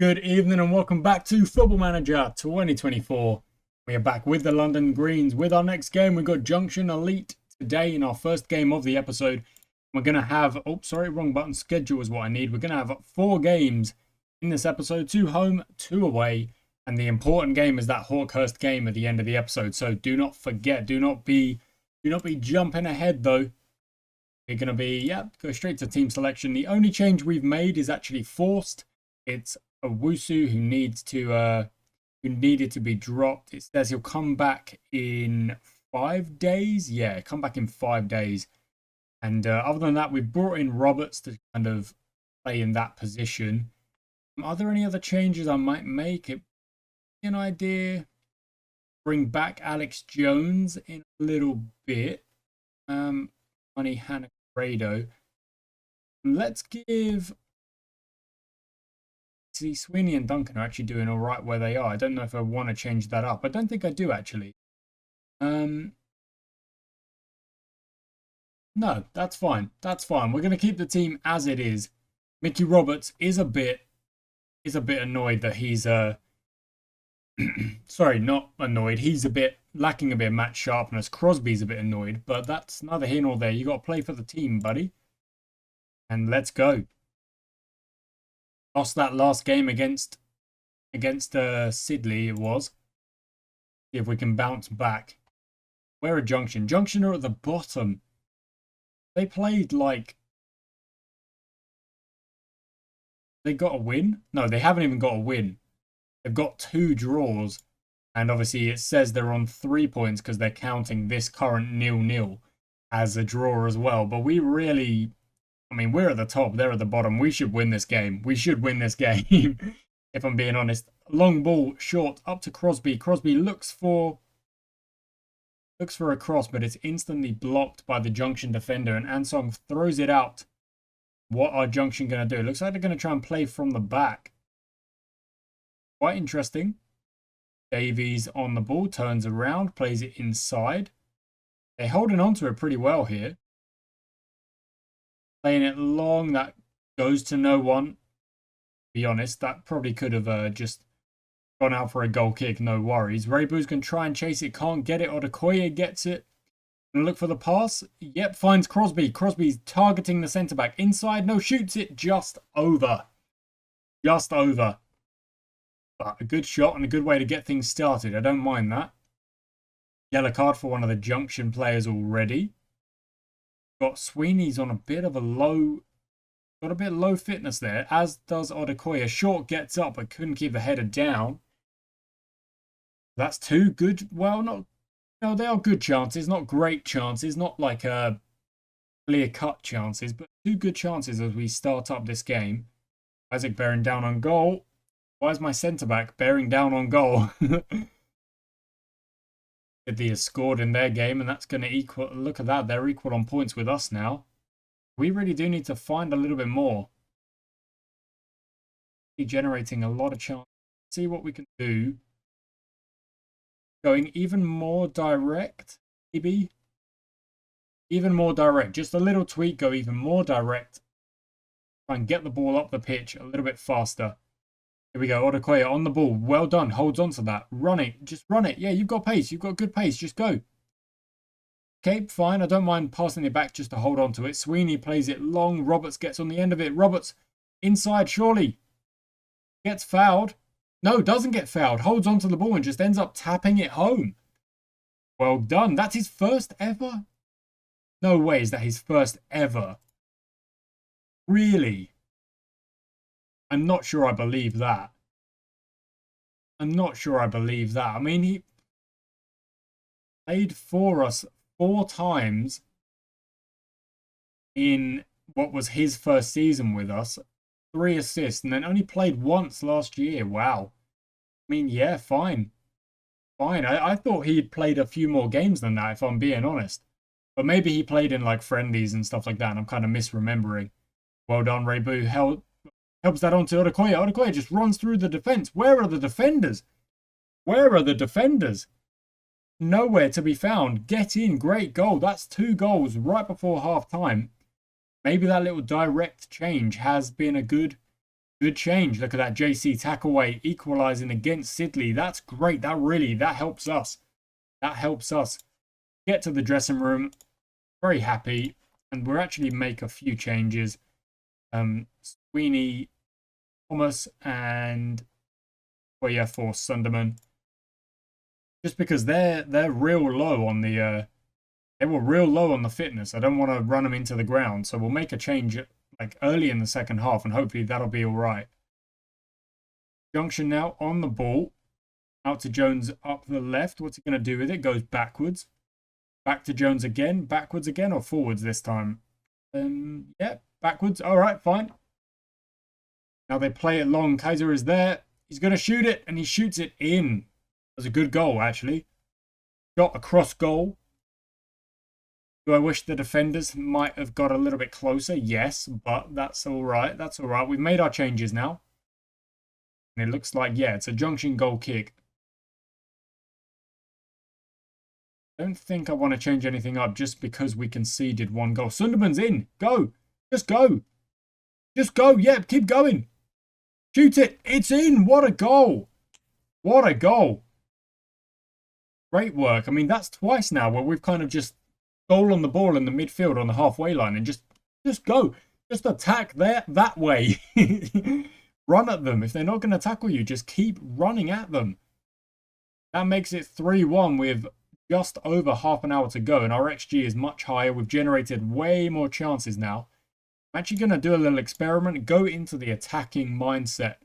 Good evening and welcome back to Football Manager 2024. We are back with the London Greens. With our next game, we've got Junction Elite today in our first game of the episode. We're going to have, wrong button, schedule is what I need. We're going to have 4 games in this episode, 2 home, 2 away. And the important game is that Hawkhurst game at the end of the episode. So do not forget, do not be jumping ahead though. We're going to be, go straight to team selection. The only change we've made is actually forced. It's Owusu who needed to be dropped. It says he'll come back in 5 days. Yeah, come back in 5 days. And other than that, we've brought in Roberts to kind of play in that position. Are there any other changes I might make? An idea. Bring back Alex Jones in a little bit. Funny Hannah Grado. Let's give. See, Sweeney and Duncan are actually doing all right where they are. I don't know if I want to change that up. I don't think I do actually. No, that's fine. That's fine. We're going to keep the team as it is. Mickey Roberts is a bit annoyed that he's sorry, not annoyed. He's lacking a bit of match sharpness. Crosby's a bit annoyed, but that's neither here nor there. You got to play for the team, buddy. And let's go. Lost that last game against Sidley, it was. See if we can bounce back. Where are Junction? Junction are at the bottom. They played like... They got a win? No, they haven't even got a win. They've got 2 draws. And obviously it says they're on 3 points because they're counting this current 0-0 as a draw as well. But we really... I mean, we're at the top, they're at the bottom. We should win this game. We should win this game, if I'm being honest. Long ball, short, up to Crosby. Crosby looks for a cross, but it's instantly blocked by the Junction defender, and Ansong throws it out. What are Junction going to do? It looks like they're going to try and play from the back. Quite interesting. Davies on the ball, turns around, plays it inside. They're holding on to it pretty well here. Playing it long, that goes to no one. To be honest, that probably could have just gone out for a goal kick, no worries. Rebu's going to try and chase it, can't get it. Odukoya gets it. Gonna look for the pass. Yep, finds Crosby. Crosby's targeting the centre-back. Inside, no, shoots it just over. Just over. But a good shot and a good way to get things started. I don't mind that. Yellow card for one of the Junction players already. Got Sweeney's on a bit of a low, got a bit low fitness there, as does Odukoya. Short gets up but couldn't keep the header down. That's 2 good, well, not, no, they are good chances, not great chances, not like clear-cut chances, but 2 good chances as we start up this game. Isaac bearing down on goal. Why is my centre-back bearing down on goal? They has scored in their game, and that's going to equal. Look at that, they're equal on points with us now. We really do need to find a little bit more. Generating a lot of chance. See what we can do. Going even more direct, maybe. Even more direct. Just a little tweak. Go even more direct. Try and get the ball up the pitch a little bit faster. Here we go, Odukoya on the ball. Well done, holds on to that. Run it, just run it. Yeah, you've got pace, you've got good pace, just go. Okay, fine, I don't mind passing it back just to hold on to it. Sweeney plays it long, Roberts gets on the end of it. Roberts, inside, surely. Gets fouled. No, doesn't get fouled. Holds on to the ball and just ends up tapping it home. Well done, that's his first ever? No way is that his first ever. Really? I'm not sure I believe that. I'm not sure I believe that. I mean, he played for us 4 times in what was his first season with us. 3 assists, and then only played once last year. Wow. I mean, yeah, fine. Fine. I thought he'd played a few more games than that, if I'm being honest. But maybe he played in like friendlies and stuff like that, and I'm kind of misremembering. Well done, Rebu. Helps that on to Odukoya. Odukoya just runs through the defence. Where are the defenders? Where are the defenders? Nowhere to be found. Get in. Great goal. That's 2 goals right before half time. Maybe that little direct change has been a good Good change. Look at that JC tackaway equalizing against Sidley. That's great. That helps us. That helps us get to the dressing room. Very happy. And we'll actually make a few changes. Sweeney, Thomas, and for Sunderman. Just because they're real low on the they were real low on the fitness. I don't want to run them into the ground. So we'll make a change like early in the second half, and hopefully that'll be all right. Junction now on the ball. Out to Jones up the left. What's he going to do with it? Goes backwards. Back to Jones again. Backwards again or forwards this time? Yeah, backwards. All right, fine. Now they play it long. Kaiser is there. He's going to shoot it, and he shoots it in. That was a good goal, actually. Shot across goal. Do I wish the defenders might have got a little bit closer? Yes, but that's all right. That's all right. We've made our changes now. And it looks like, yeah, it's a Junction goal kick. I don't think I want to change anything up just because we conceded one goal. Sunderman's in. Go. Just go. Just go. Yeah, keep going. Shoot it. It's in. What a goal. What a goal. Great work. I mean, that's twice now where we've kind of just goal on the ball in the midfield on the halfway line and just go. Just attack that way. Run at them. If they're not going to tackle you, just keep running at them. That makes it 3-1 with just over half an hour to go, and our XG is much higher. We've generated way more chances now. I'm actually going to do a little experiment, go into the attacking mindset,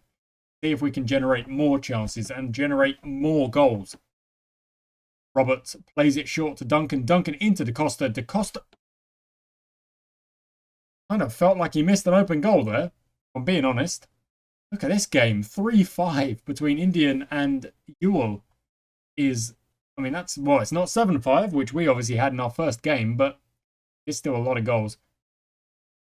see if we can generate more chances and generate more goals. Roberts plays it short to Duncan. Duncan into Da Costa. Da Costa kind of felt like he missed an open goal there, if I'm being honest. Look at this game. 3-5 between Indian and Ewell is... I mean, that's... Well, it's not 7-5, which we obviously had in our first game, but it's still a lot of goals.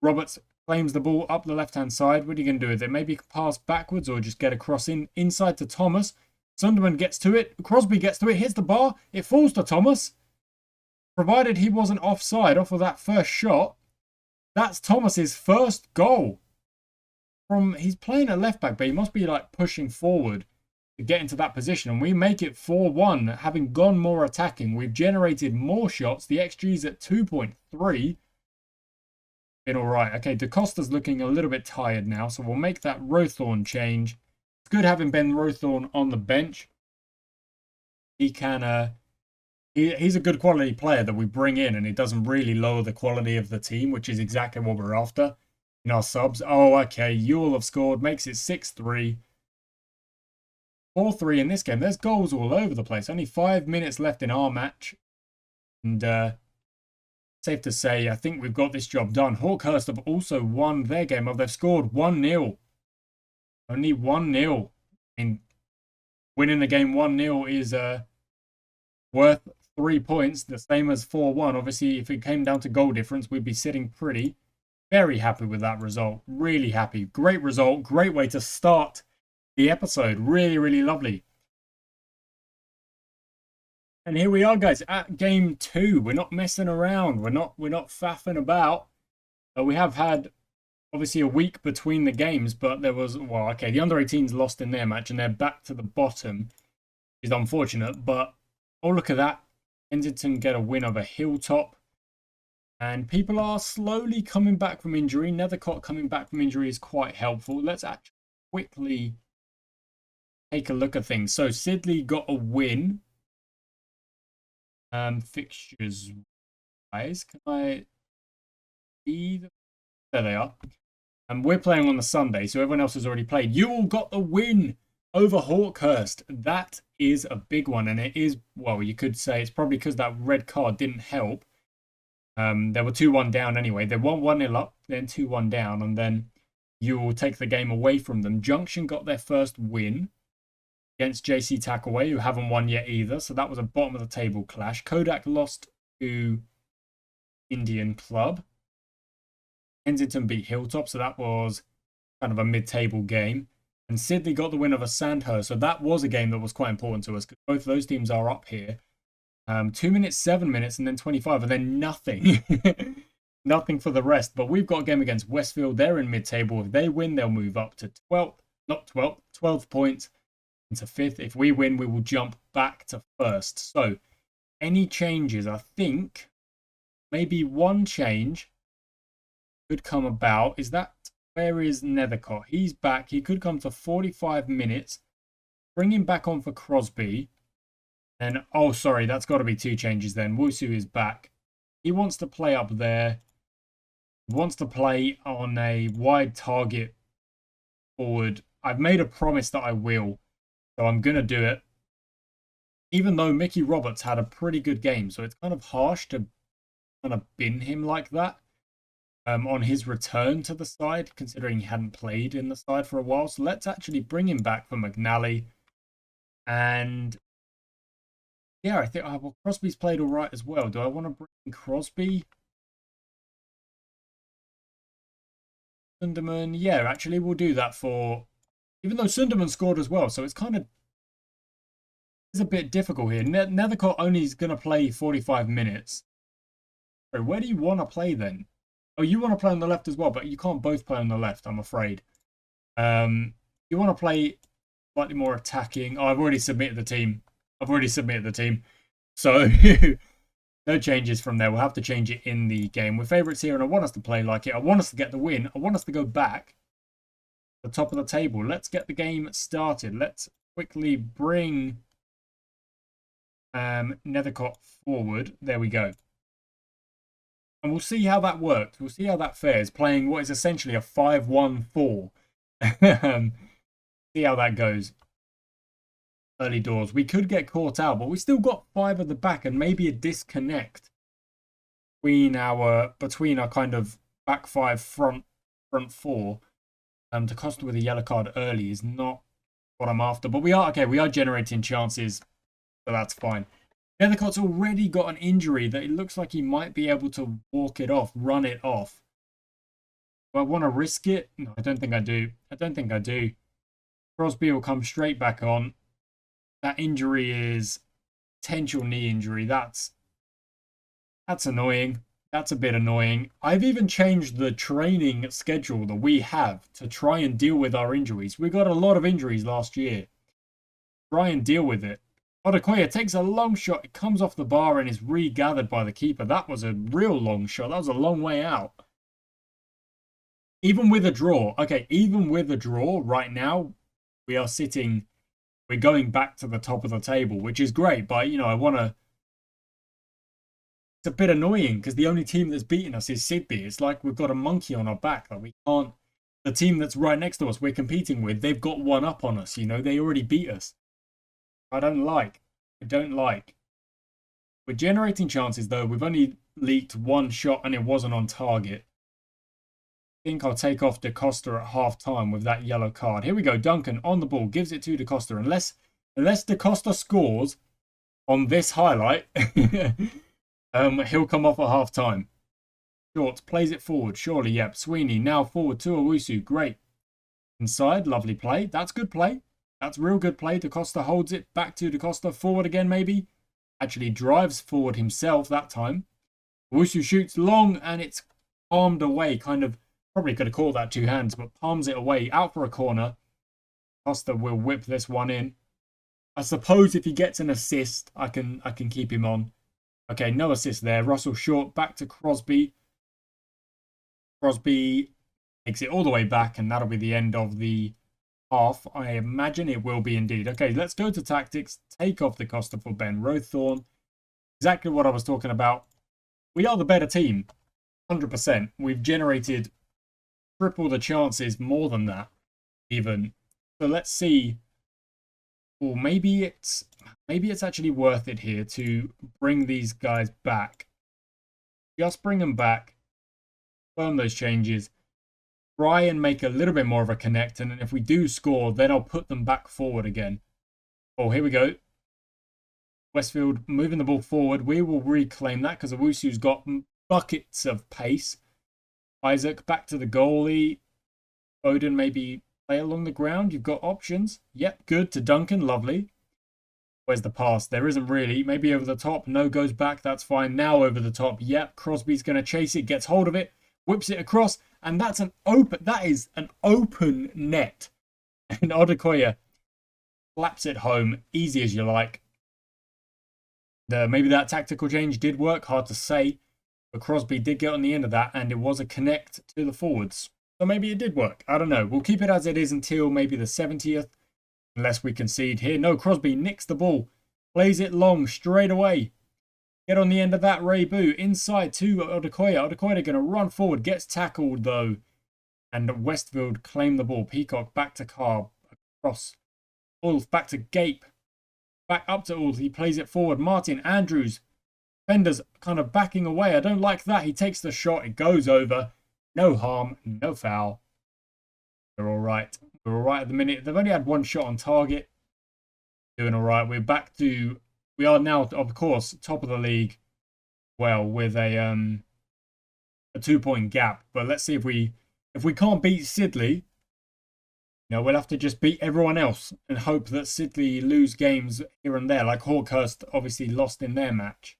Roberts claims the ball up the left-hand side. What are you going to do with it? Maybe pass backwards or just get a cross inside to Thomas. Sunderman gets to it. Crosby gets to it. Hits the bar. It falls to Thomas. Provided he wasn't offside off of that first shot. That's Thomas's first goal. He's playing at left back, but he must be like pushing forward to get into that position. And we make it 4-1, having gone more attacking. We've generated more shots. The XG is at 2.3. Been all right. Okay, Da Costa's looking a little bit tired now, so we'll make that Rowthorne change. It's good having Ben Rowthorne on the bench. He can... He's a good quality player that we bring in, and it doesn't really lower the quality of the team, which is exactly what we're after in our subs. Oh, okay. Ewell have scored. Makes it 6-3. 4-3 in this game. There's goals all over the place. Only 5 minutes left in our match. And safe to say, I think we've got this job done. Hawkhurst have also won their game. They've scored 1-0. Only 1-0. I mean, winning the game 1-0 is worth 3 points, the same as 4-1. Obviously, if it came down to goal difference, we'd be sitting pretty. Very happy with that result. Really happy. Great result. Great way to start the episode. Really, really lovely. And here we are, guys, at game 2. We're not messing around. We're not faffing about. We have had obviously a week between the games, but there was, well, okay, the under-18s lost in their match and they're back to the bottom, which is unfortunate, but oh, look at that. Kensington get a win over Hilltop. And people are slowly coming back from injury. Nethercott coming back from injury is quite helpful. Let's actually quickly take a look at things. So Sidley got a win. Fixtures wise, can I see the... There they are. And we're playing on the Sunday, so everyone else has already played. You all got the win over Hawkhurst. That is a big one, and it is, well, you could say it's probably because that red card didn't help. They were 2-1 down anyway. They won 1-0 up, then 2-1 down, and then you will take the game away from them. Junction got their first win against JC Tackaway, who haven't won yet either, so that was a bottom of the table clash. Kodak lost to Indian Club. Kensington beat Hilltop, so that was kind of a mid-table game. And Sidley got the win over Sandhurst, so that was a game that was quite important to us because both of those teams are up here. 2 minutes, 7 minutes, and then 25, and then nothing. Nothing for the rest. But we've got a game against Westfield. They're in mid-table. If they win, they'll move up to 12th. Not 12th. 12 points into 5th. If we win, we will jump back to 1st. So, any changes? I think maybe one change could come about. Is that... Where is Nethercott? He's back. He could come to 45 minutes. Bring him back on for Crosby. And, oh, sorry, that's got to be 2 changes then. Wusu is back. He wants to play up there. He wants to play on a wide target forward. I've made a promise that I will. So I'm going to do it. Even though Mickey Roberts had a pretty good game. So it's kind of harsh to kind of bin him like that. On his return to the side, considering he hadn't played in the side for a while. So let's actually bring him back for McNally. And yeah, I think well, Crosby's played all right as well. Do I want to bring Crosby? Sunderman, yeah, actually we'll do that for... Even though Sunderman scored as well, so it's kind of... It's a bit difficult here. Nethercott only is going to play 45 minutes. So where do you want to play then? Oh, you want to play on the left as well, but you can't both play on the left, I'm afraid. You want to play slightly more attacking. Oh, I've already submitted the team. So, no changes from there. We'll have to change it in the game. We're favourites here, and I want us to play like it. I want us to get the win. I want us to go back to the top of the table. Let's get the game started. Let's quickly bring Nethercott forward. There we go. And we'll see how that works. We'll see how that fares, playing what is essentially a 5-1-4. See how that goes. Early doors. We could get caught out, but we still got 5 at the back and maybe a disconnect between our kind of back 5, front 4. DaCosta with a yellow card early is not what I'm after. But we are generating chances, so that's fine. Nethercott's already got an injury that it looks like he might be able to walk it off, run it off. Do I want to risk it? No, I don't think I do. Crosby will come straight back on. That injury is potential knee injury. That's annoying. That's a bit annoying. I've even changed the training schedule that we have to try and deal with our injuries. We got a lot of injuries last year. Try and deal with it. Odukoya takes a long shot. It comes off the bar and is regathered by the keeper. That was a real long shot. That was a long way out. Even with a draw. Okay, even with a draw right now, we're going back to the top of the table, which is great. But, you know, it's a bit annoying because the only team that's beaten us is Sidby. It's like we've got a monkey on our back. Like we can't... The team that's right next to us we're competing with, they've got one up on us. You know, they already beat us. I don't like. We're generating chances, though. We've only leaked 1 shot, and it wasn't on target. I think I'll take off DaCosta at half-time with that yellow card. Here we go. Duncan on the ball. Gives it to DaCosta. Unless DaCosta scores on this highlight, he'll come off at half-time. Short plays it forward. Surely, yep. Sweeney now forward to Owusu. Great. Inside. Lovely play. That's good play. That's real good play. DaCosta holds it. Back to DaCosta. Forward again, maybe. Actually drives forward himself that time. Owusu shoots long, and it's palmed away. Kind of, probably could have caught that 2 hands, but palms it away. Out for a corner. DaCosta will whip this one in. I suppose if he gets an assist, I can keep him on. Okay, no assist there. Russell short. Back to Crosby. Crosby takes it all the way back, and that'll be the end of the half. I imagine it will be indeed. Okay, let's go to tactics. Take off DaCosta for Ben Rothorn. Exactly what I was talking about. We are the better team. 100%. We've generated triple the chances, more than that, even. So let's see. Or maybe it's actually worth it here to bring these guys back. Just bring them back. Confirm those changes. Try and make a little bit more of a connect, and if we do score, then I'll put them back forward again. Oh, here we go. Westfield moving the ball forward. We will reclaim that because Owusu's got buckets of pace. Isaac back to the goalie. Foden maybe play along the ground. You've got options. Yep, good to Duncan. Lovely. Where's the pass? There isn't really. Maybe over the top. No, goes back. That's fine. Now over the top. Yep, Crosby's going to chase it. Gets hold of it. Whips it across. And that's an open... That is an open net. And Odukoya slaps it home. Easy as you like. Maybe that tactical change did work. Hard to say. But Crosby did get on the end of that. And it was a connect to the forwards. So maybe it did work. I don't know. We'll keep it as it is until maybe the 70th. Unless we concede here. No, Crosby nicks the ball. Plays it long straight away. Get on the end of that, Rebu. Inside to Odukoya. Odukoya going to run forward. Gets tackled though. And Westfield claim the ball. Peacock back to Carr. Across. Ulf back to Gape. Back up to Ulf. He plays it forward. Martin Andrews. Defenders kind of backing away. I don't like that. He takes the shot. It goes over. No harm. No foul. They're all right. We're all right at the minute. They've only had one shot on target. Doing all right. We're back to... We are now, of course, top of the league. Well, with a 2-point gap. But let's see if we can't beat Sidley, we'll have to just beat everyone else and hope that Sidley lose games here and there, like Hawkhurst obviously lost in their match.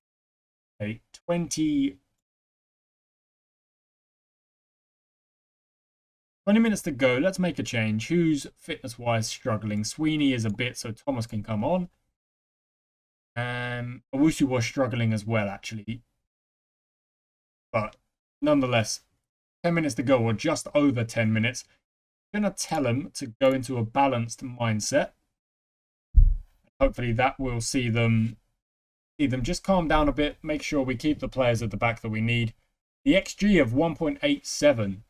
Okay, 20 minutes to go. Let's make a change. Who's fitness-wise struggling? Sweeney is a bit, so Thomas can come on. Owusu was struggling as well, actually. But nonetheless, 10 minutes to go, or just over 10 minutes. I'm going to tell him to go into a balanced mindset. Hopefully that will see them just calm down a bit. Make sure we keep the players at the back that we need. The XG of 1.87.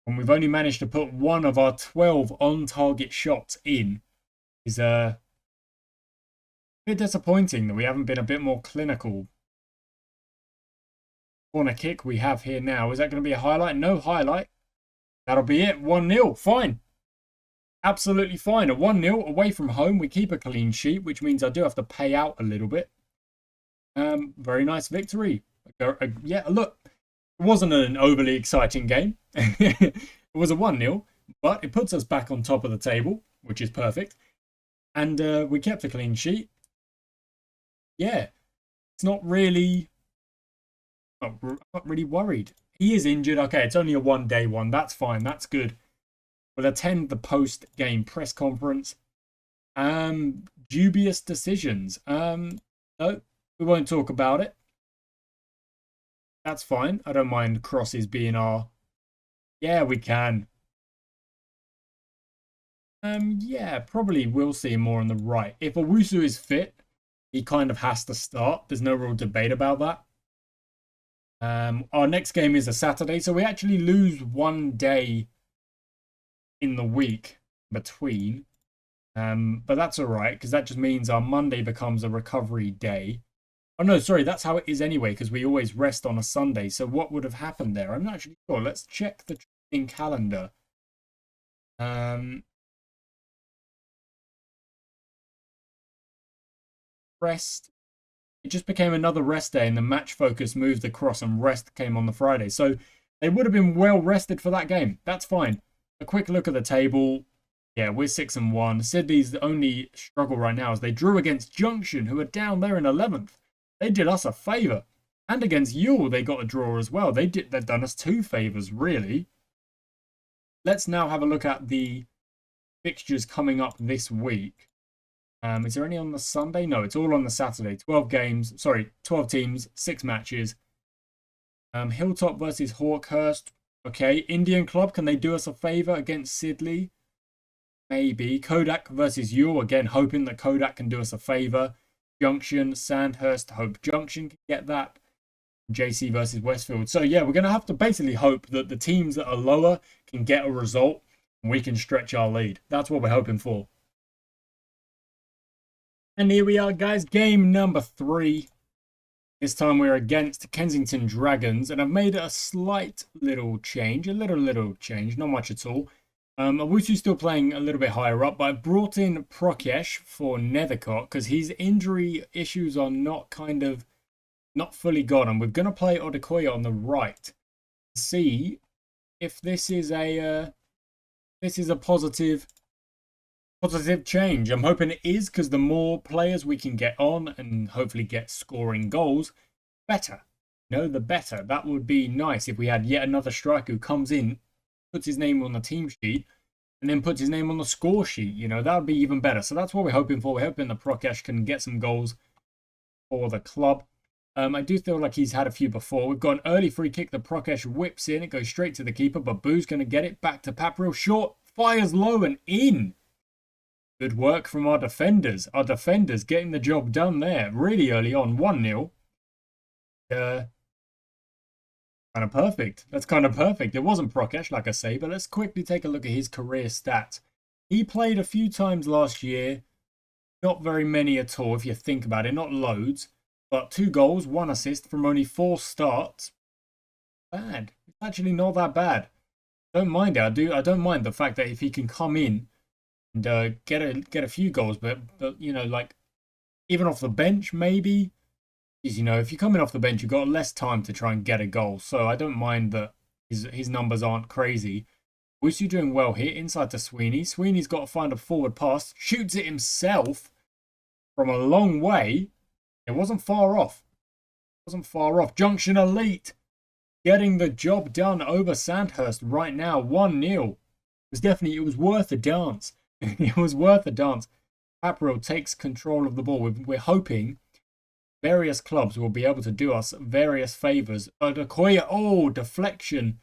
And we've only managed to put one of our 12 on-target shots in. Is a bit disappointing that we haven't been a bit more clinical. Corner kick we have here now. Is that going to be a highlight? No highlight. That'll be it. 1-0. Fine. Absolutely fine. A 1-0 away from home. We keep a clean sheet, which means I do have to pay out a little bit. Very nice victory. Yeah, look. It wasn't an overly exciting game. It was a 1-0, but it puts us back on top of the table, which is perfect. And we kept a clean sheet. Yeah. It's not really... I'm not really worried. He is injured. Okay, it's only a one-day one. That's fine. That's good. We'll attend the post-game press conference. Dubious decisions. No, we won't talk about it. That's fine. I don't mind crosses being our... Yeah, we can. Yeah, probably we'll see more on the right. If Owusu is fit, he kind of has to start. There's no real debate about that. Our next game is a Saturday, so we actually lose one day in the week between. But that's all right, because that just means our Monday becomes a recovery day. Oh, no, sorry, that's how it is anyway, because we always rest on a Sunday. So what would have happened there? I'm not actually sure. Let's check the training calendar. Rest. It just became another rest day, and the match focus moved across, and rest came on the Friday. So they would have been well rested for that game. That's fine. A quick look at the table. Yeah, we're 6-1. Sydney's only struggle right now is they drew against Junction, who are down there in 11th. They did us a favour. And against Ewell, they got a draw as well. They've done us two favours, really. Let's now have a look at the fixtures coming up this week. Is there any on the Sunday? No, it's all on the Saturday. 12 teams, 6 matches. Hilltop versus Hawkhurst. Okay, Indian Club, can they do us a favour against Sidley? Maybe. Kodak versus Ewell, again, hoping that Kodak can do us a favour. Junction, Sandhurst, hope Junction can get that. JC versus Westfield. So yeah, we're going to have to basically hope that the teams that are lower can get a result and we can stretch our lead. That's what we're hoping for. And here we are, guys. Game number 3. This time we're against Kensington Dragons. And I've made a slight little change. A little change. Not much at all. Owusu's still playing a little bit higher up. But I brought in Prokiesh for Nethercott because his injury issues are not fully gone. And we're going to play Odukoya on the right. See if this is a positive positive change. I'm hoping it is, because the more players we can get on and hopefully get scoring goals, better. The better. That would be nice if we had yet another striker who comes in, puts his name on the team sheet, and then puts his name on the score sheet. That would be even better. So that's what we're hoping for. We're hoping that Prakash can get some goals for the club. I do feel like he's had a few before. We've got an early free kick. The Prakash whips in. It goes straight to the keeper, but Boo's going to get it back to Papril. Short, fires low and in. Good work from our defenders. Our defenders getting the job done there really early on. 1-0. Kind of perfect. That's kind of perfect. It wasn't Prakash, like I say, but let's quickly take a look at his career stats. He played a few times last year. Not very many at all, if you think about it. Not loads. But 2 goals, 1 assist from only 4 starts. Bad. It's actually not that bad. Don't mind it. I don't mind the fact that if he can come in and get a few goals, but like even off the bench maybe. If you're coming off the bench, you've got less time to try and get a goal. So I don't mind that his numbers aren't crazy. Wusu doing well here, inside to Sweeney. Sweeney's got to find a forward pass. Shoots it himself from a long way. It wasn't far off. Junction Elite getting the job done over Sandhurst right now. 1-0. It was worth a dance. It was worth a dance. Papril takes control of the ball. We're hoping various clubs will be able to do us various favours. Okoye, deflection.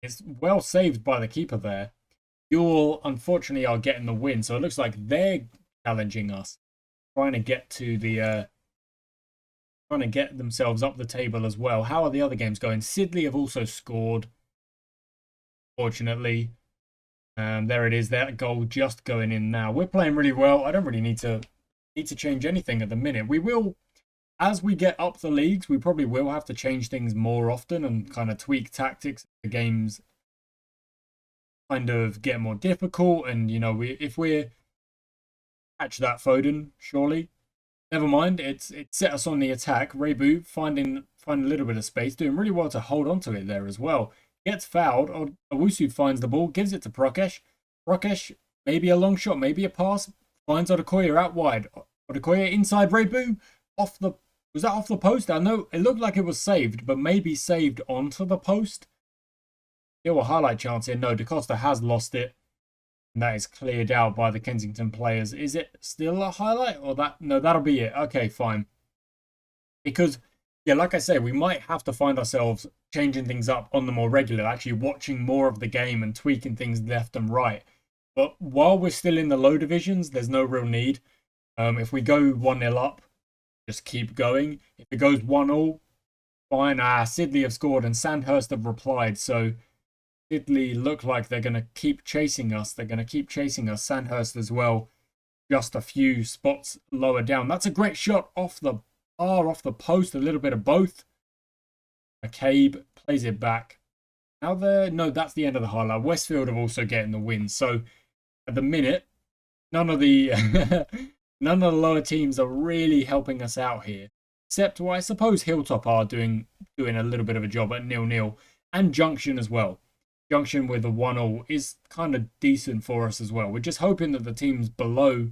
It's well saved by the keeper there. Yule, unfortunately, are getting the win. So it looks like they're challenging us. Trying to get themselves up the table as well. How are the other games going? Sidley have also scored. Fortunately. There it is. That goal just going in now. We're playing really well. I don't really need to change anything at the minute. We will, as we get up the leagues, we probably will have to change things more often and kind of tweak tactics. The games kind of get more difficult, and if we're catch that Foden, surely. Never mind, it set us on the attack. Rebu finding a little bit of space, doing really well to hold on to it there as well. Gets fouled. Owusu finds the ball, gives it to Prakash. Prakash, maybe a long shot, maybe a pass. Finds Odukoya out wide. Odukoya inside Rebu. Was that off the post? I know it looked like it was saved, but maybe saved onto the post. Still a highlight chance here. No, DaCosta has lost it. And that is cleared out by the Kensington players. Is it still a highlight or that? No, that'll be it. Okay, fine. Because, yeah, like I say, we might have to find ourselves changing things up on the more regular, actually watching more of the game and tweaking things left and right. But while we're still in the low divisions, there's no real need. If we go 1-0 up, just keep going. If it goes 1-1, fine. Sidley have scored and Sandhurst have replied, so Sidley look like they're going to keep chasing us. Sandhurst as well, just a few spots lower down. That's a great shot off the bar, off the post, a little bit of both. McCabe plays it back. Now no, that's the end of the highlight. Westfield have also getting the win. So at the minute, none of the lower teams are really helping us out here. Except, I suppose Hilltop are doing a little bit of a job at 0-0. And Junction as well. Junction with a 1-1 is kind of decent for us as well. We're just hoping that the teams below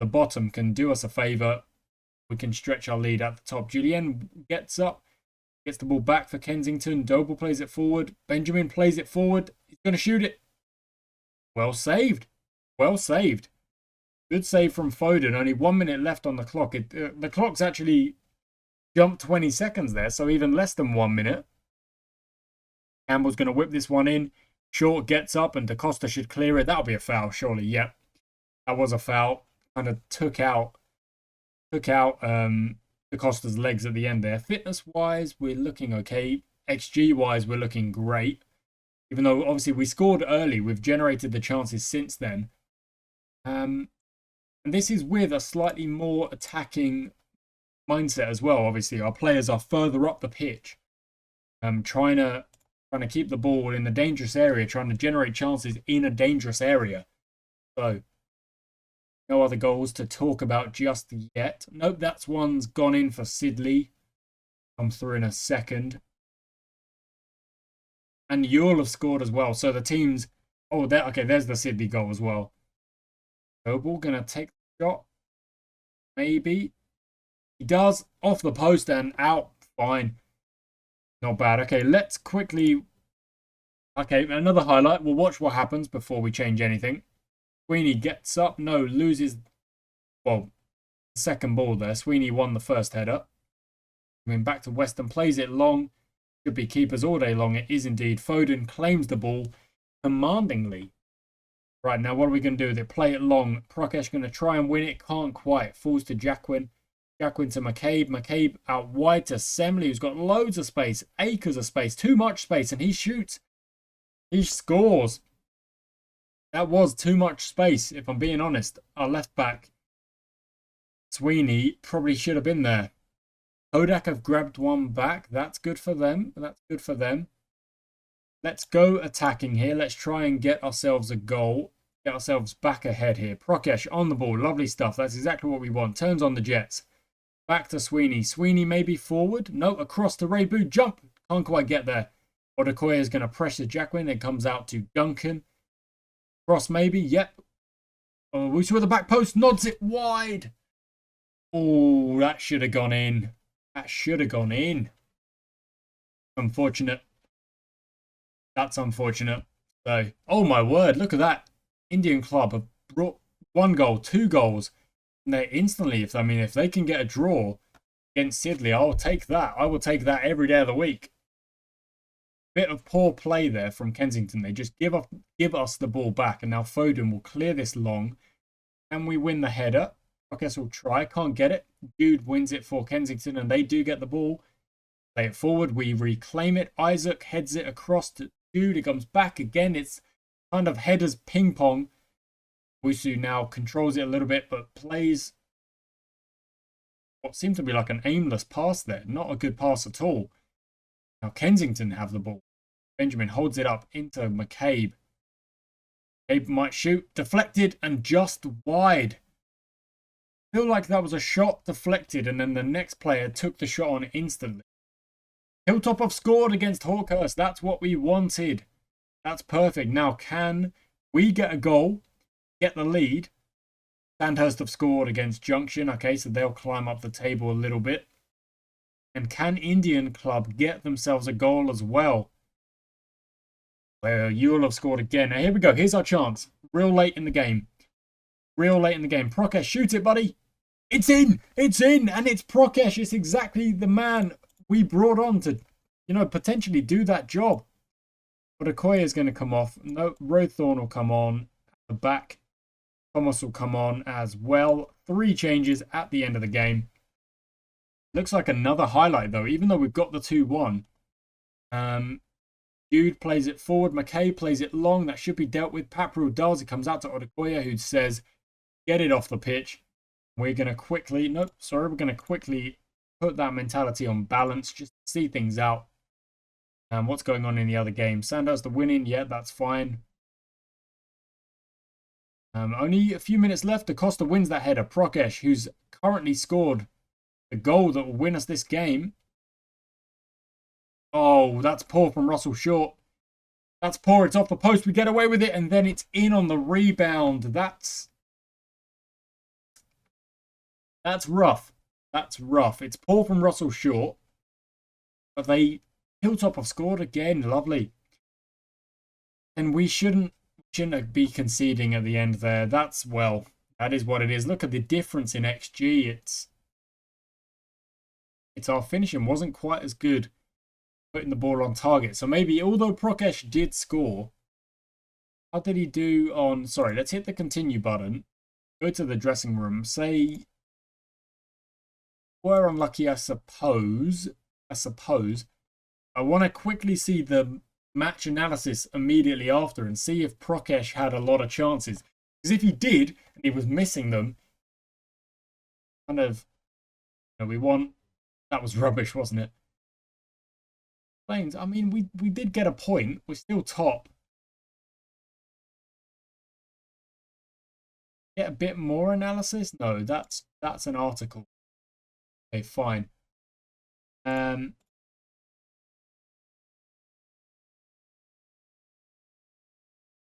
the bottom can do us a favour. We can stretch our lead at the top. Julien gets up, gets the ball back for Kensington. Doble plays it forward. Benjamin plays it forward. He's going to shoot it. Well saved. Good save from Foden. Only 1 minute left on the clock. The clock's actually jumped 20 seconds there, so even less than 1 minute. Campbell's going to whip this one in. Short gets up and DaCosta should clear it. That'll be a foul, surely. Yep. That was a foul. Kind of took out DaCosta's legs at the end there. Fitness-wise, we're looking okay. XG-wise, we're looking great. Even though, obviously, we scored early. We've generated the chances since then. And this is with a slightly more attacking mindset as well. Obviously, our players are further up the pitch. Trying to keep the ball in the dangerous area, trying to generate chances in a dangerous area. So, no other goals to talk about just yet. Nope, that's one's gone in for Sidley. Comes through in a second. And Yule have scored as well. So the teams... Oh, okay, there's the Sidley goal as well. Noble gonna take the shot. Maybe. He does. Off the post and out. Fine. Not bad. Okay, let's quickly... Okay, another highlight. We'll watch what happens before we change anything. Sweeney gets up. No, loses... Well, second ball there. Sweeney won the first header. Coming back to Weston. Plays it long. Should be keepers all day long. It is indeed. Foden claims the ball commandingly. Right, now what are we going to do with it? Play it long. Prokesh going to try and win it. Can't quite. Falls to Jacquin. Jacquin to McCabe. McCabe out wide to Semley, who's got loads of space. Acres of space. Too much space. And he shoots. He scores. That was too much space, if I'm being honest. Our left back, Sweeney, probably should have been there. Kodak have grabbed one back. That's good for them. That's good for them. Let's go attacking here. Let's try and get ourselves a goal. Get ourselves back ahead here. Prokesh on the ball. Lovely stuff. That's exactly what we want. Turns on the Jets. Back to Sweeney. Sweeney maybe forward. No, across to Rebu. Jump. Can't quite get there. Odukoya is going to pressure Jacquin. It comes out to Duncan. Cross maybe. Yep. Oh, Wusu with the back post. Nods it wide. Oh, that should have gone in. That should have gone in. Unfortunate. That's unfortunate. So, oh my word, look at that. Indian club have brought 1 goal, 2 goals. And they instantly, if they can get a draw against Sidley, I'll take that. I will take that every day of the week. Bit of poor play there from Kensington. They just give us the ball back. And now Foden will clear this long. And we win the header. I guess we'll try. Can't get it. Jude wins it for Kensington. And they do get the ball. Play it forward. We reclaim it. Isaac heads it across to Jude. It comes back again. It's kind of headers ping pong. Wusu now controls it a little bit, but plays what seemed to be like an aimless pass there. Not a good pass at all. Now Kensington have the ball. Benjamin holds it up into McCabe. McCabe might shoot. Deflected and just wide. I feel like that was a shot deflected and then the next player took the shot on instantly. Hilltop have scored against Hawkhurst. That's what we wanted. That's perfect. Now can we get a goal? Get the lead? Sandhurst have scored against Junction. Okay, so they'll climb up the table a little bit. And can Indian Club get themselves a goal as well? Well, Ewell have scored again. Now here we go. Here's our chance. Real late in the game. Real late in the game. Prokesh, shoot it, buddy. It's in. It's in. And it's Prokesh. It's exactly the man we brought on to, potentially do that job. But Okoye is going to come off. No, Rothorn will come on at the back. Thomas will come on as well. 3 changes at the end of the game. Looks like another highlight, though, even though we've got the 2-1. Jude plays it forward. McKay plays it long. That should be dealt with. Paprul does. It comes out to Odukoya, who says, get it off the pitch. We're going to quickly... Nope, sorry. We're going to quickly put that mentality on balance, just to see things out. What's going on in the other game? Sandhurst are winning. Yeah, that's fine. Only a few minutes left. Acosta wins that header. Prokesh, who's currently scored the goal that will win us this game. Oh, that's poor from Russell Short. That's poor. It's off the post. We get away with it, and then it's in on the rebound. That's rough. That's rough. It's poor from Russell Short. But Hilltop have scored again. Lovely. And we shouldn't be conceding at the end there. That is what it is. Look at the difference in XG. It's our finishing wasn't quite as good putting the ball on target. So maybe, although Prokesh did score, how did he do on... Sorry, let's hit the continue button. Go to the dressing room. Say, we're unlucky, I suppose. I want to quickly see the match analysis immediately after and see if Prokesh had a lot of chances. Because if he did, and he was missing them, we won. That was rubbish, wasn't it? Plains, I mean, we did get a point. We're still top. Get a bit more analysis? No, that's an article. Okay, fine.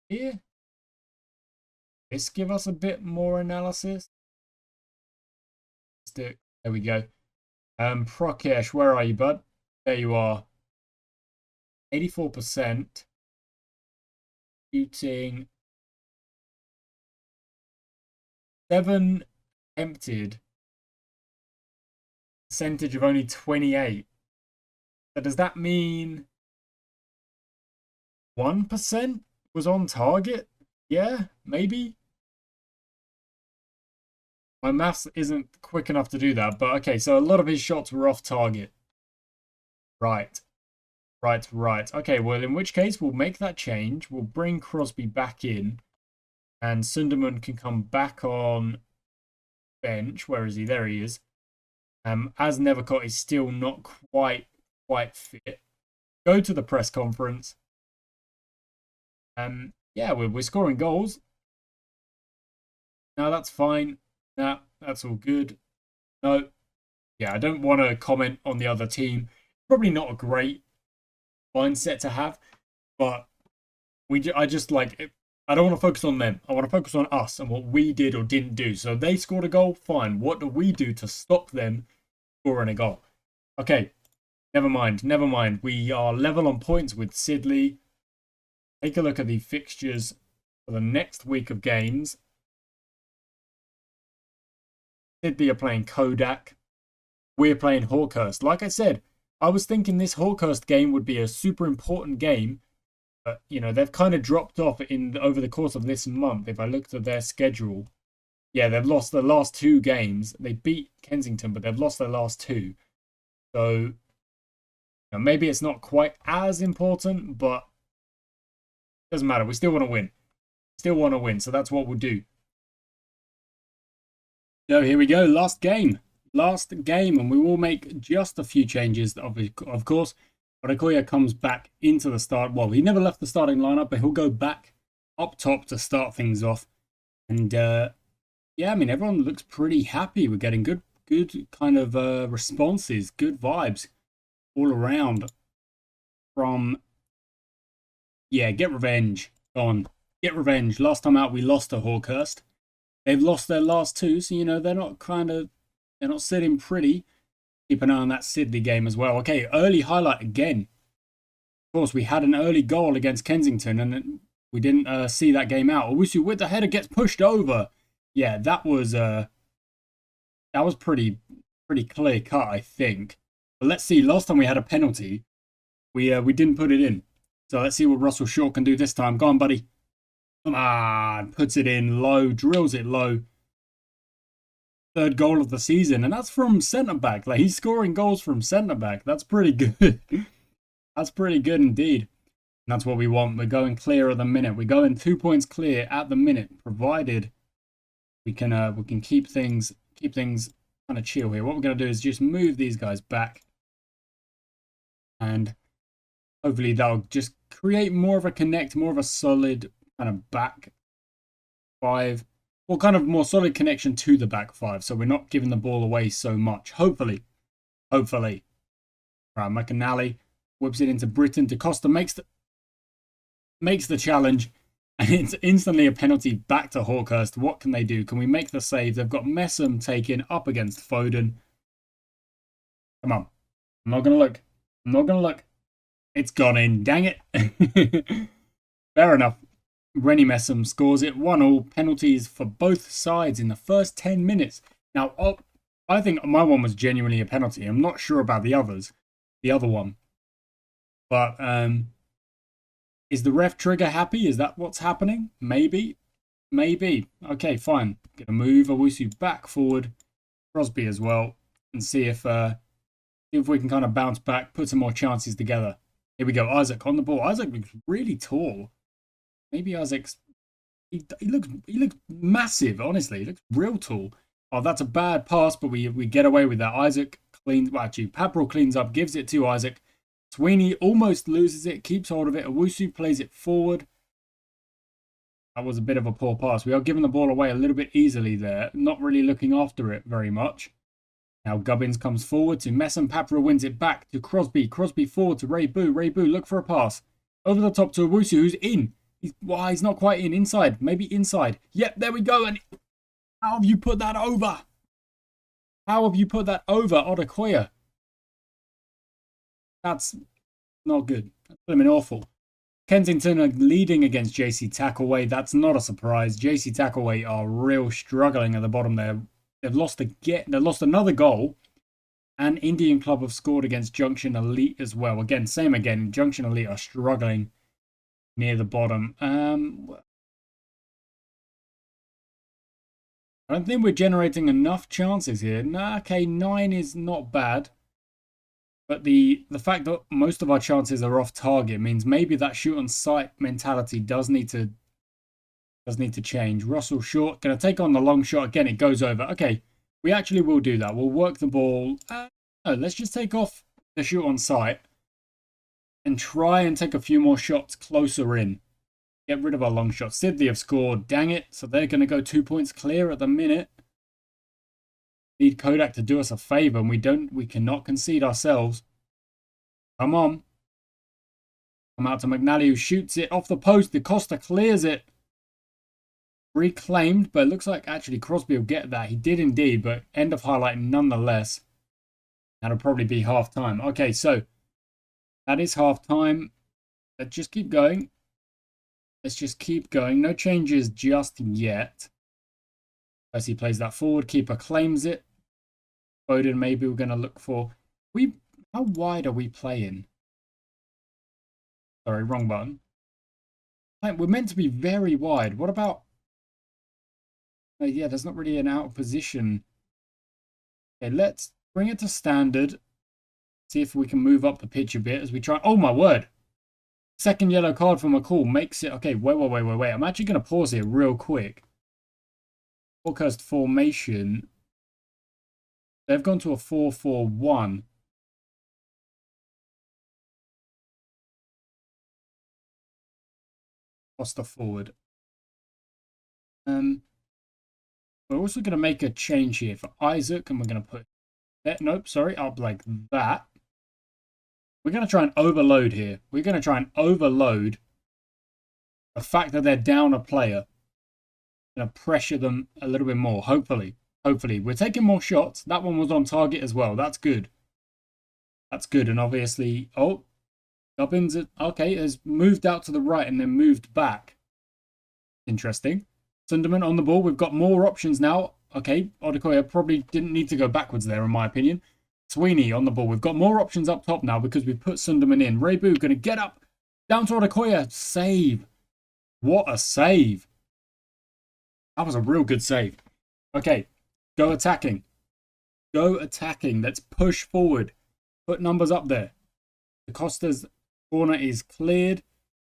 Here. this give us a bit more analysis? There we go. Prokesh, where are you, bud? There you are. 84%. Shooting. 7 attempted. Percentage of only 28. So does that mean 1% was on target? Yeah, maybe. My maths isn't quick enough to do that, but okay, so a lot of his shots were off target. Right. Okay, well, in which case, we'll make that change. We'll bring Crosby back in, and Sunderman can come back on bench. Where is he? There he is. As Nevercott is still not quite fit. Go to the press conference. Yeah, we're scoring goals. No, that's fine. Nah, that's all good. No. Yeah, I don't want to comment on the other team. Probably not a great mindset to have, but I just like it. I don't want to focus on them. I want to focus on us and what we did or didn't do. So they scored a goal, fine. What do we do to stop them scoring a goal? Okay, never mind. We are level on points with Sidley. Take a look at the fixtures for the next week of games. Sidley are playing Kodak. We're playing Hawkhurst. Like I said, I was thinking this Hawkhurst game would be a super important game. But, you know, they've kind of dropped off over the course of this month. If I looked at their schedule, yeah, they've lost the last 2 games. They beat Kensington, but they've lost their last 2. So, you know, maybe it's not quite as important, but it doesn't matter. We still want to win. So that's what we'll do. So here we go. Last game, and we will make just a few changes, of course. Okoye comes back into the start. Well, he never left the starting lineup, but he'll go back up top to start things off. And yeah, I mean, everyone looks pretty happy. We're getting good kind of responses, good vibes all around from, yeah, get revenge. Go on, get revenge. Last time out, we lost to Hawkhurst. They've lost their last 2, so, you know, they're not sitting pretty. Keep an eye on that Sidley game as well. Okay, early highlight again. Of course, we had an early goal against Kensington, and we didn't see that game out. Owusu with the header gets pushed over. Yeah, that was pretty clear cut, I think. But let's see. Last time we had a penalty, we didn't put it in. So let's see what Russell Shaw can do this time. Go on, buddy. Come on, puts it in low, drills it low. 3rd goal of the season, and that's from centre-back. Like, he's scoring goals from centre-back. That's pretty good. That's pretty good indeed. And that's what we want. We're going clear at the minute. We're going 2 points clear at the minute, provided we can keep things kind of chill here. What we're going to do is just move these guys back, and hopefully that'll just create more of a connect, more of a solid kind of back 5. Well, kind of more solid connection to the back 5, so we're not giving the ball away so much. Hopefully. Right, McAnally whips it into Britton. DaCosta makes the challenge, and it's instantly a penalty back to Hawkhurst. What can they do? Can we make the save? They've got Messam taken up against Foden. Come on. I'm not going to look. It's gone in. Dang it. Fair enough. Rennie Messam scores it 1-1. Penalties for both sides in the first 10 minutes. Now, I think my one was genuinely a penalty. I'm not sure about the other one. But is the ref trigger happy? Is that what's happening? Maybe. Okay, fine. Gonna move Owusu back forward. Crosby as well. And see if we can kind of bounce back, put some more chances together. Here we go. Isaac on the ball. Isaac looks really tall. Maybe Isaac's... He looks massive, honestly. He looks real tall. Oh, that's a bad pass, but we get away with that. Isaac cleans... Well, actually, Paprell cleans up, gives it to Isaac. Sweeney almost loses it, keeps hold of it. Owusu plays it forward. That was a bit of a poor pass. We are giving the ball away a little bit easily there. Not really looking after it very much. Now Gubbins comes forward to Messam. Paprell wins it back to Crosby. Crosby forward to Ray Boo. Ray Boo, look for a pass. Over the top to Owusu, who's in. He's not quite in. Inside. Maybe inside. Yep, there we go. And how have you put that over? How have you put that over, Odukoya? That's not good. That's been awful. Kensington are leading against JC Tackleway. That's not a surprise. JC Tackleway are real struggling at the bottom there. They've lost another goal. And Indian Club have scored against Junction Elite as well. Again, same again. Junction Elite are struggling near the bottom. I don't think we're generating enough chances here. Nah, okay, 9 is not bad. But the fact that most of our chances are off target means maybe that shoot on sight mentality does need to change. Russell Short going to take on the long shot again. It goes over. Okay, we actually will do that. We'll work the ball. No, let's just take off the shoot on sight and try and take a few more shots closer in. Get rid of our long shot. Sidley have scored. Dang it. So they're going to go 2 points clear at the minute. Need Kodak to do us a favor, and we cannot concede ourselves. Come on. Come out to McNally, who shoots it off the post. DaCosta clears it. Reclaimed, but it looks like actually Crosby will get that. He did indeed, but end of highlight nonetheless. That'll probably be half time. Okay, so that is half time. Let's just keep going. Let's just keep going. No changes just yet. Percy plays that forward. Keeper claims it. Foden, maybe we're going to look for... How wide are we playing? Sorry, wrong button. We're meant to be very wide. What about... yeah, there's not really an out of position. Okay, let's bring it to standard. See if we can move up the pitch a bit as we try... Oh, my word. Second yellow card for McCall makes it... Okay, wait. I'm actually going to pause here real quick. Forecast formation. They've gone to a 4-4-1. Costa forward. We're also going to make a change here for Isaac, and we're going to put that. Nope, sorry, up like that. We're going to try and overload here. We're going to try and overload the fact that they're down a player. Going to pressure them a little bit more, hopefully. Hopefully. We're taking more shots. That one was on target as well. That's good. That's good. And obviously... Oh, Gubbins, okay, has moved out to the right and then moved back. Interesting. Sunderman on the ball. We've got more options now. Okay, Odukoya probably didn't need to go backwards there, in my opinion. Sweeney on the ball. We've got more options up top now because we put Sunderman in. Rebu going to get up. Down to Odukoya. Save. What a save. That was a real good save. Okay, go attacking. Go attacking. Let's push forward. Put numbers up there. DaCosta's corner is cleared.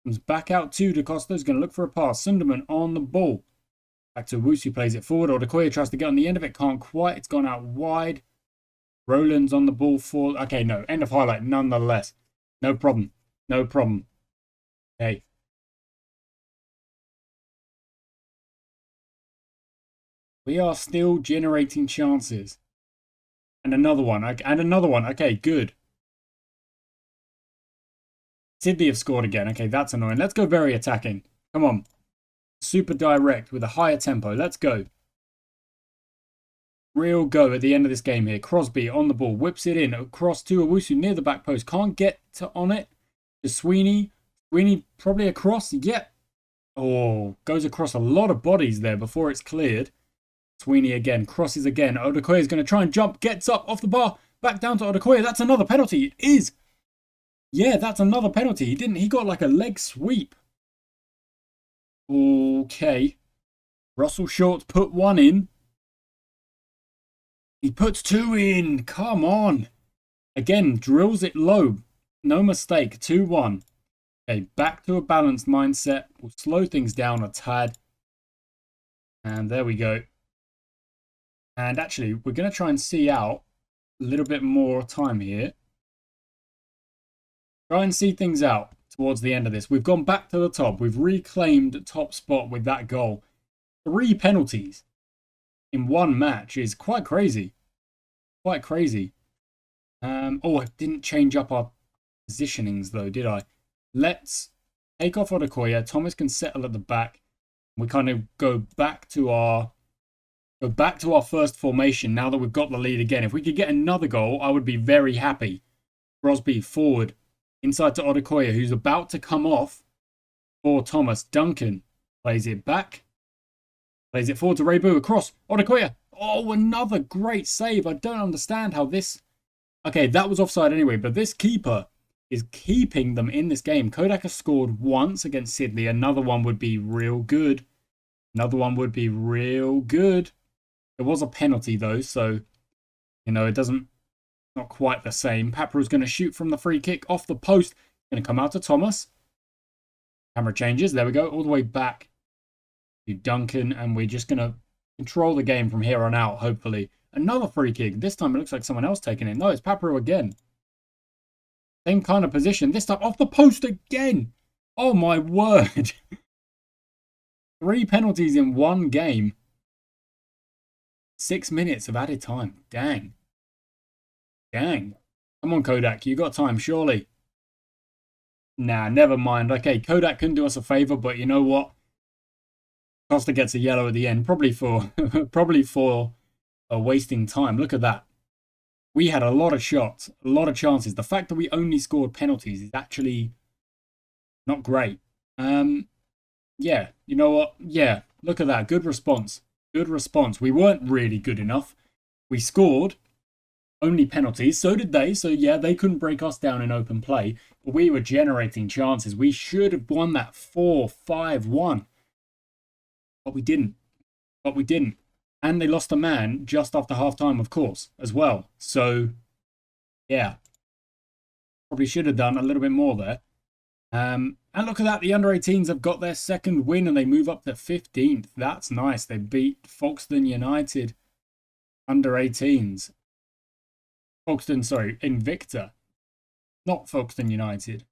Comes back out to DaCosta. He's going to look for a pass. Sunderman on the ball. Back to Wusu, plays it forward. Odukoya tries to get on the end of it. Can't quite. It's gone out wide. Roland's on the ball for... Okay, no. End of highlight nonetheless. No problem. No problem. Okay. We are still generating chances. And another one. And another one. Okay, good. Sidley have scored again. Okay, that's annoying. Let's go very attacking. Come on. Super direct with a higher tempo. Let's go. Real go at the end of this game here. Crosby on the ball. Whips it in. Across to Owusu near the back post. Can't get on it. To Sweeney. Sweeney probably across. Yep. Oh, goes across a lot of bodies there before it's cleared. Sweeney again. Crosses again. Odukoya is going to try and jump. Gets up off the bar. Back down to Odukoya. That's another penalty. It is. Yeah, that's another penalty. He got like a leg sweep. Okay. Russell Short put one in. He puts two in. Come on. Again, drills it low. No mistake. 2-1. Okay, back to a balanced mindset. We'll slow things down a tad. And there we go. And actually, we're going to try and see out a little bit more time here. Try and see things out towards the end of this. We've gone back to the top. We've reclaimed top spot with that goal. 3 penalties in one match is quite crazy. Quite crazy. Oh, I didn't change up our positionings though, did I? Let's Take off Odukoya. Thomas can settle at the back. We kind of go back to our first formation now that we've got the lead again. If we could get another goal, I would be very happy. Crosby forward. Inside to Odukoya, who's about to come off for Thomas. Duncan plays it back. Plays it forward to Rebu. Across. Odukoya. Oh, another great save. I don't understand how this... Okay, that was offside anyway, but this keeper is keeping them in this game. Kodak has scored once against Sydney. Another one would be real good. Another one would be real good. It was a penalty, though, so, you know, it doesn't... Not quite the same. Paparou's going to shoot from the free kick off the post. Going to come out to Thomas. Camera changes. There we go. All the way back to Duncan. And we're just going to control the game from here on out, hopefully. Another free kick. This time it looks like someone else taking it. No, it's Paparou again. Same kind of position. This time off the post again. Oh, my word. 3 penalties in one game. 6 minutes of added time. Dang. Dang. Come on, Kodak. You got time, surely. Nah, never mind. Okay, Kodak couldn't do us a favour, but you know what? Costa gets a yellow at the end, probably for wasting time. Look at that. We had a lot of shots, a lot of chances. The fact that we only scored penalties is actually not great. Yeah, you know what? Yeah, look at that. Good response. Good response. We weren't really good enough. We scored only penalties. So did they. So yeah, they couldn't break us down in open play. But we were generating chances. We should have won that 4-5-1. But we didn't. But we didn't. And they lost a man just after half-time, of course, as well. So, yeah. Probably should have done a little bit more there. And look at that. The under-18s have got their second win and they move up to 15th. That's nice. They beat Folkestone United under-18s. Folkestone, sorry, Invicta. Not Folkestone United.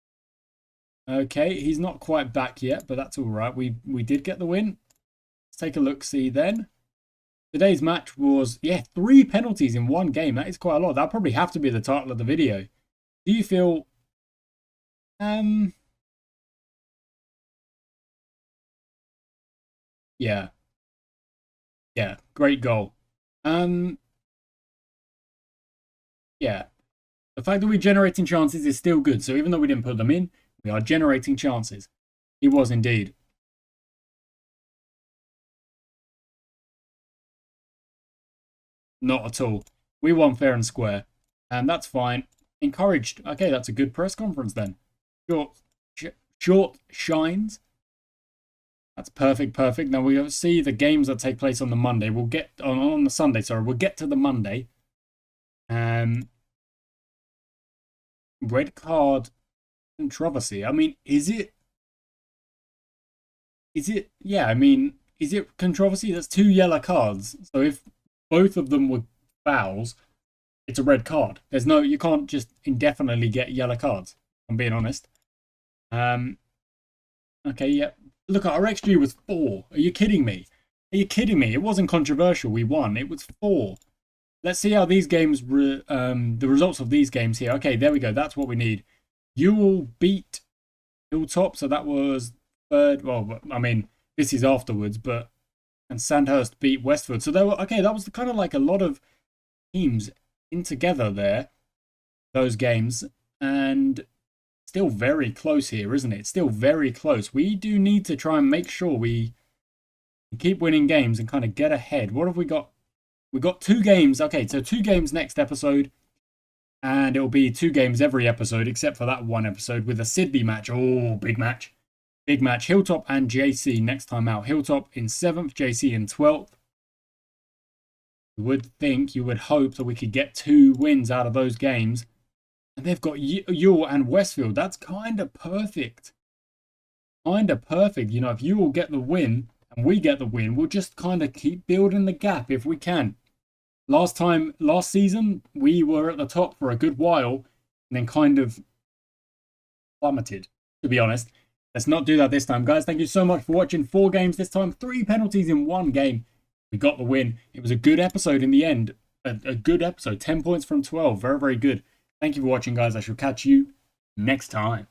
Okay, he's not quite back yet, but that's all right. We did get the win. Let's take a look-see then. Today's match was, yeah, 3 penalties in one game. That is quite a lot. That'll probably have to be the title of the video. Do you feel... Yeah. Yeah, great goal. Yeah. The fact that we're generating chances is still good. So even though we didn't put them in, we are generating chances. He was indeed. Not at all. We won fair and square. And that's fine. Encouraged. Okay, that's a good press conference then. Short shines. That's perfect, perfect. Now we'll see the games that take place on the Monday. We'll get on the Sunday, sorry. We'll get to the Monday. Red card controversy. I mean, is it? Yeah, I mean, is it controversy? That's 2 yellow cards. So if both of them were fouls, it's a red card. There's no, you can't just indefinitely get yellow cards. I'm being honest. Okay, yeah. Look, our XG was 4. Are you kidding me? Are you kidding me? It wasn't controversial. We won. It was 4. Let's see how these games, the results of these games here. Okay, there we go. That's what we need. Ewell beat Hilltop, so that was 3rd. Well, I mean, this is afterwards, but and Sandhurst beat Westford. So there were, okay, that was kind of like a lot of teams in together there, those games, and still very close here, isn't it? Still very close. We do need to try and make sure we keep winning games and kind of get ahead. What have we got? We've got 2 games. Okay, so 2 games next episode. And it'll be 2 games every episode, except for that one episode with a Sydney match. Oh, big match. Big match. Hilltop and JC next time out. Hilltop in 7th, JC in 12th. You would think, you would hope that we could get 2 wins out of those games. And they've got Ewell and Westfield. That's kind of perfect. Kind of perfect. You know, if Ewell get the win and we get the win, we'll just kind of keep building the gap if we can. Last season, we were at the top for a good while and then kind of plummeted, to be honest. Let's not do that this time, guys. Thank you so much for watching. 4 games this time, 3 penalties in 1 game. We got the win. It was a good episode in the end. A good episode. 10 points from 12. Very, very good. Thank you for watching, guys. I shall catch you next time.